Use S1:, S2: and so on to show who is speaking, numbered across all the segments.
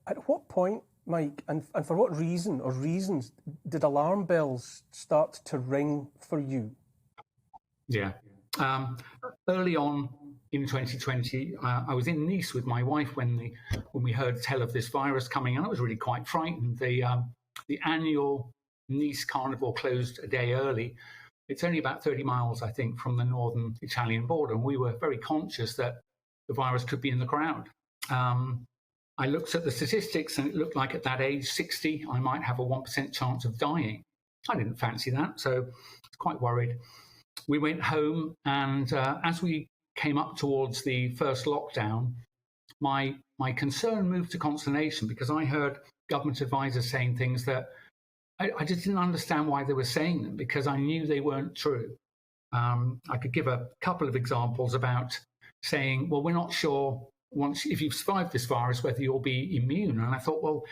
S1: At what point, Mike, and for what reason or reasons did alarm bells start to ring for you?
S2: Yeah. Early on in 2020, I was in Nice with my wife when we heard tell of this virus coming, and I was really quite frightened. The annual Nice Carnival closed a day early. It's only about 30 miles, I think, from the northern Italian border, and we were very conscious that the virus could be in the crowd. I looked at the statistics, and it looked like at that age, 60, I might have a 1% chance of dying. I didn't fancy that, so I was quite worried. We went home, and as we came up towards the first lockdown, my concern moved to consternation, because I heard government advisors saying things that I just didn't understand why they were saying them, because I knew they weren't true. I could give a couple of examples about saying, well, we're not sure if you've survived this virus whether you'll be immune. And I thought, well,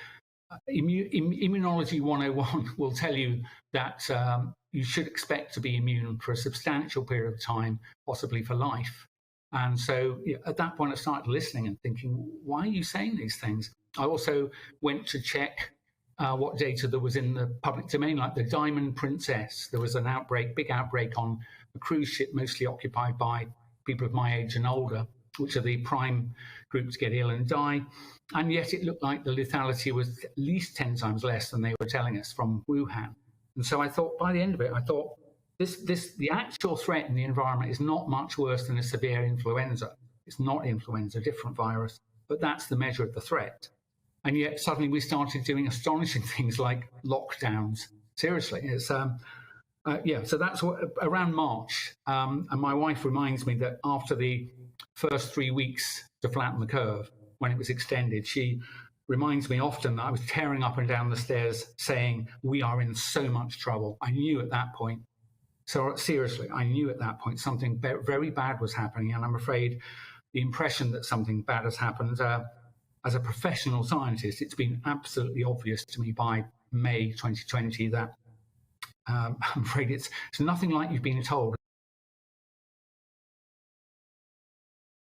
S2: Immunology 101 will tell you that you should expect to be immune for a substantial period of time, possibly for life. And so at that point, I started listening and thinking, why are you saying these things? I also went to check what data there was in the public domain, like the Diamond Princess. There was an big outbreak on a cruise ship, mostly occupied by people of my age and older, which are the prime group to get ill and die. And yet it looked like the lethality was at least 10 times less than they were telling us from Wuhan. And so I thought, by the end of it, I thought, the actual threat in the environment is not much worse than a severe influenza. It's not influenza, different virus, but that's the measure of the threat. And yet suddenly we started doing astonishing things like lockdowns. Seriously, it's so that's around March. And my wife reminds me that after the first 3 weeks to flatten the curve, when it was extended, she reminds me often that I was tearing up and down the stairs saying, we are in so much trouble. I knew at that point. So seriously, I knew at that point something very bad was happening. And I'm afraid the impression that something bad has happened, as a professional scientist, it's been absolutely obvious to me by May 2020 that I'm afraid it's nothing like you've been told.